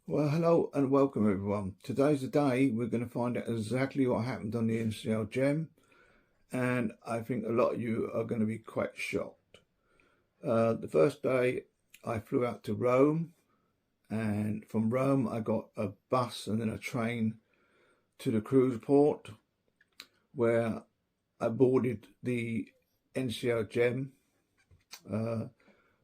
Well, hello and welcome everyone. Today's the day we're going to find out exactly what happened on the NCL Gem, and I think a lot of you are going to be quite shocked. The first day I flew out to Rome, and from Rome I got a bus and then a train to the cruise port where I boarded the NCL Gem.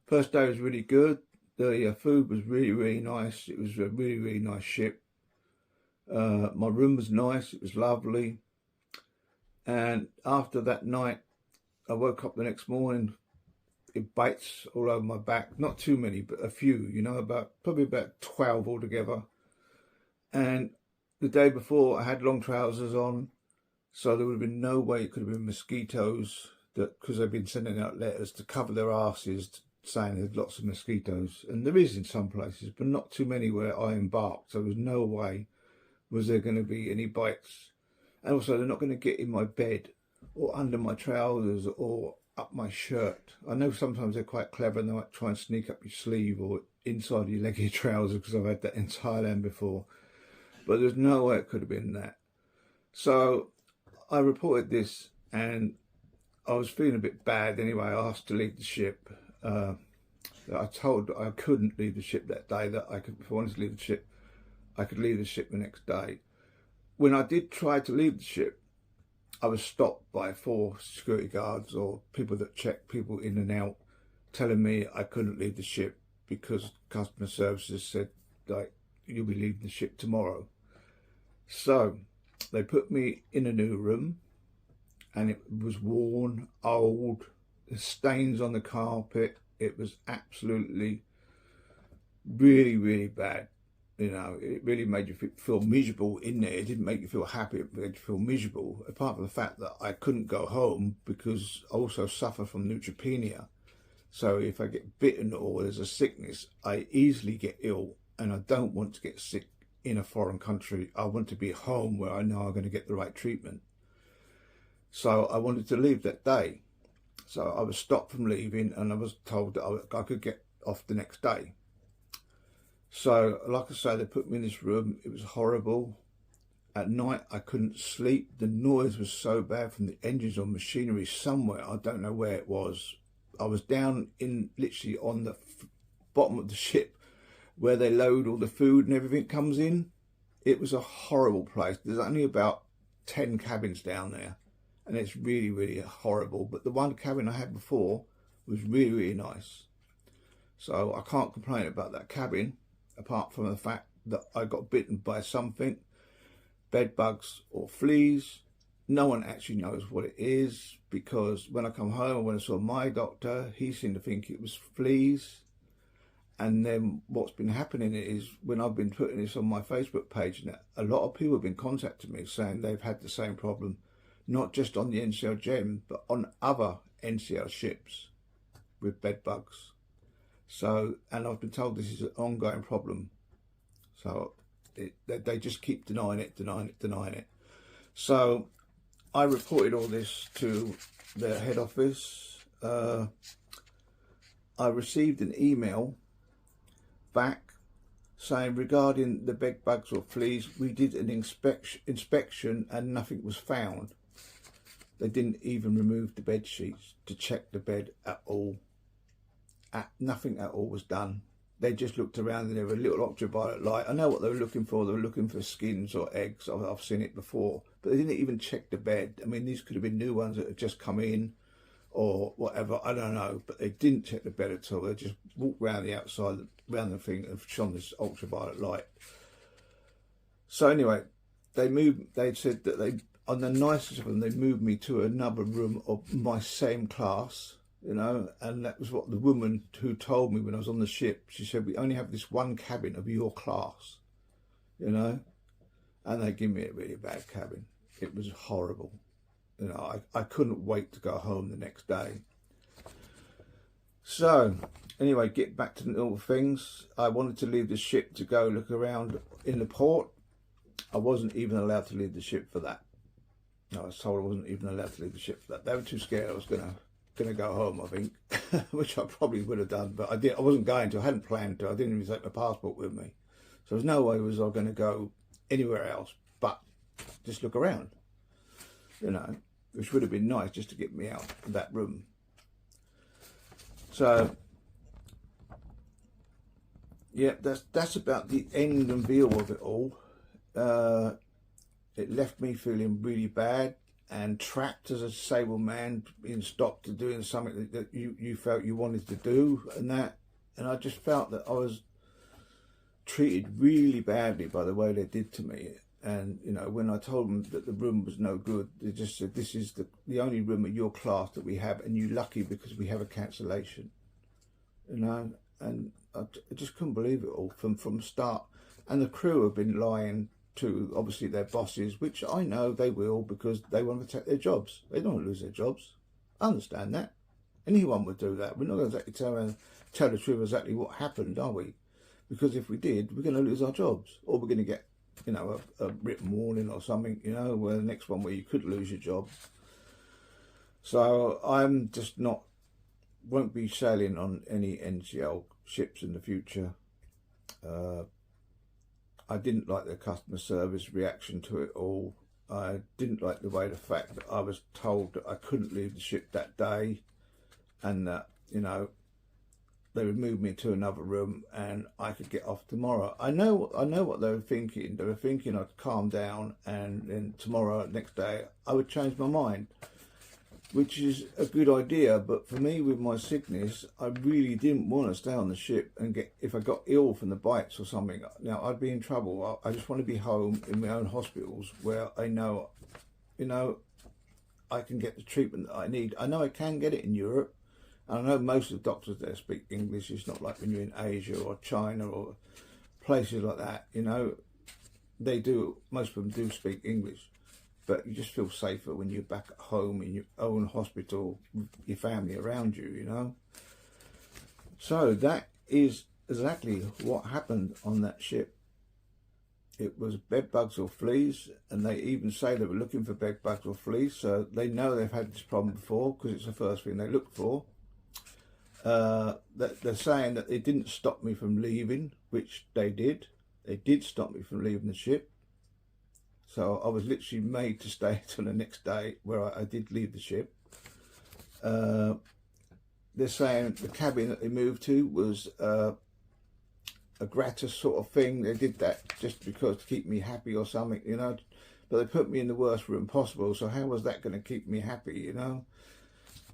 First day was really good. The food was really nice. It was a really nice ship. My room was nice, it was lovely. And after that night, I woke up the next morning, it bites all over my back. Not too many, but a few, probably about 12 altogether. And the day before, I had long trousers on, so there would have been no way it could have been mosquitoes, because they've been sending out letters to cover their asses saying there's lots of mosquitoes. And there is in some places, but not too many where I embarked. So there was no way was there going to be any bites. And also they're not going to get in my bed or under my trousers or up my shirt. I know sometimes they're quite clever and they might try and sneak up your sleeve or inside your leg of your trousers, because I've had that in Thailand before. But there's no way it could have been that. So I reported this and I was feeling a bit bad anyway. I asked to leave the ship. I told I couldn't leave the ship that day, that I could, if I wanted to leave the ship, I could leave the ship the next day. When I did try to leave the ship, I was stopped by 4 security guards or people that check people in and out, telling me I couldn't leave the ship because customer services said, like, you'll be leaving the ship tomorrow. So they put me in a new room, and it was worn, old, stains on the carpet. It was absolutely really bad. It really made you feel miserable in there. It didn't make you feel happy, it made you feel miserable. Apart from the fact that I couldn't go home because I also suffer from neutropenia. So if I get bitten or there's a sickness, I easily get ill, and I don't want to get sick in a foreign country. I want to be home where I know I'm going to get the right treatment. So I wanted to leave that day. So I was stopped from leaving, and I was told that I could get off the next day. So, like I say, they put me in this room. It was horrible. At night, I couldn't sleep. The noise was so bad from the engines or machinery somewhere. I don't know where it was. I was down in literally on the bottom of the ship where they load all the food and everything comes in. It was a horrible place. There's only about 10 cabins down there, and it's really horrible. But the one cabin I had before was really nice. So I can't complain about that cabin, apart from the fact that I got bitten by something, bed bugs or fleas. No one actually knows what it is, because when I come home, when I saw my doctor, he seemed to think it was fleas. And then what's been happening is, when I've been putting this on my Facebook page, now, a lot of people have been contacting me saying they've had the same problem, not just on the NCL Gem, but on other NCL ships with bed bugs. So, and I've been told this is an ongoing problem. So they just keep denying it. So I reported all this to their head office. I received an email back saying, regarding the bed bugs or fleas, we did an inspection and nothing was found. They didn't even remove the bed sheets to check the bed at all. Nothing at all was done. They just looked around and there were a little ultraviolet light. I know what they were looking for. They were looking for skins or eggs. I've seen it before. But they didn't even check the bed. I mean, these could have been new ones that had just come in or whatever. I don't know. But they didn't check the bed at all. They just walked around the outside, around the thing, and shone this ultraviolet light. So anyway, they said that they, on the nicest of them, they moved me to another room of my same class. And that was what the woman who told me when I was on the ship, she said, we only have this one cabin of your class, and they give me a really bad cabin. It was horrible. I couldn't wait to go home the next day. So anyway, get back to the little things. I wanted to leave the ship to go look around in the port. I wasn't even allowed to leave the ship for that. I was told I wasn't even allowed to leave the ship for that. They were too scared I was going to go home, I think, which I probably would have done, but I wasn't going to. I hadn't planned to. I didn't even take my passport with me. So there's no way was I going to go anywhere else but just look around, you know, which would have been nice just to get me out of that room. So yeah, that's about the end and be all of it all. It left me feeling really bad and trapped as a disabled man, being stopped to doing something that you felt you wanted to do, and I just felt that I was treated really badly by the way they did to me. And you know, when I told them that the room was no good, they just said, this is the only room at your class that we have, and you're lucky because we have a cancellation, you know. And I just couldn't believe it all from start. And the crew have been lying to obviously their bosses, which I know they will, because they want to protect their jobs. They don't want to lose their jobs. I understand that. Anyone would do that. We're not going to exactly tell the truth exactly what happened, are we? Because if we did, we're going to lose our jobs, or we're going to get, you know, a written warning or something, you know, where the next one where you could lose your job. So I'm just won't be sailing on any NCL ships in the future. I didn't like the customer service reaction to it all. I didn't like the fact that I was told that I couldn't leave the ship that day, and that, you know, they would move me to another room and I could get off tomorrow. I know what they were thinking. They were thinking I'd calm down, and then tomorrow, next day, I would change my mind, which is a good idea. But for me, with my sickness, I really didn't want to stay on the ship and if I got ill from the bites or something, now I'd be in trouble. I just want to be home in my own hospitals where I know, you know, I can get the treatment that I need. I know I can get it in Europe. And I know most of the doctors there speak English. It's not like when you're in Asia or China or places like that, you know. They do, most of them do speak English. But you just feel safer when you're back at home in your own hospital with your family around you, you know. So that is exactly what happened on that ship. It was bed bugs or fleas, and they even say they were looking for bed bugs or fleas, so they know they've had this problem before, because it's the first thing they look for. That they're saying that they didn't stop me from leaving, which they did. They did stop me from leaving the ship. So I was literally made to stay till the next day, where I did leave the ship. They're saying the cabin that they moved to was a gratis sort of thing. They did that just because to keep me happy or something, you know. But they put me in the worst room possible, so how was that going to keep me happy, you know?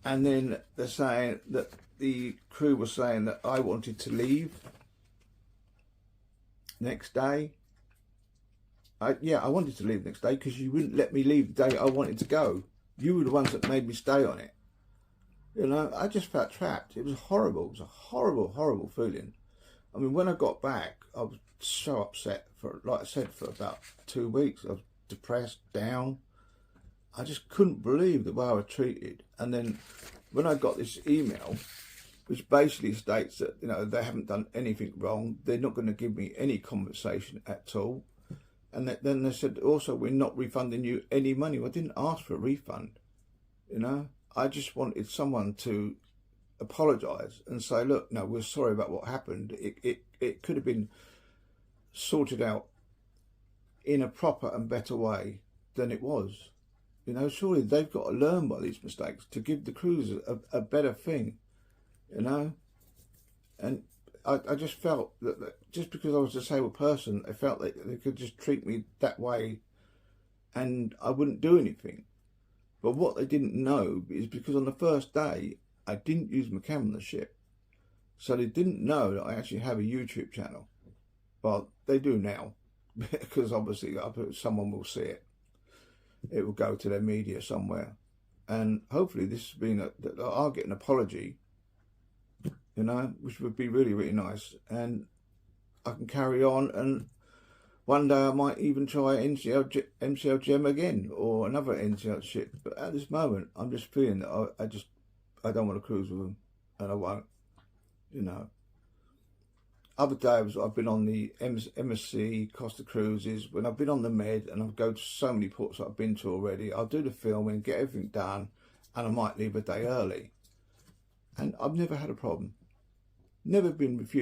And then they're saying that the crew was saying that I wanted to leave next day. Yeah, I wanted to leave next day because you wouldn't let me leave the day I wanted to go. You were the ones that made me stay on it. You know, I just felt trapped. It was horrible. It was a horrible, horrible feeling. I mean, when I got back, I was so upset for, like I said, for about 2 weeks. I was depressed, down. I just couldn't believe the way I was treated. And then when I got this email, which basically states that, you know, they haven't done anything wrong, they're not going to give me any compensation at all. And then they said, also, we're not refunding you any money. Well, I didn't ask for a refund, you know. I just wanted someone to apologise and say, look, no, we're sorry about what happened. It could have been sorted out in a proper and better way than it was. You know, surely they've got to learn by these mistakes to give the crews a better thing, you know. And I just felt that just because I was a disabled person, I felt that they could just treat me that way and I wouldn't do anything. But what they didn't know is because on the first day, I didn't use my camera on the ship. So they didn't know that I actually have a YouTube channel. Well, they do now, because obviously someone will see it. It will go to their media somewhere. And hopefully this has been, I'll get an apology, you know, which would be really, really nice. And I can carry on, and one day I might even try MCL Gem again, or another NCL ship. But at this moment, I'm just feeling that I don't want to cruise with them, and I won't, you know. Other days I've been on the MSC Costa Cruises, when I've been on the Med, and I've go to so many ports that I've been to already. I'll do the filming, get everything done, and I might leave a day early. And I've never had a problem. Never been refused.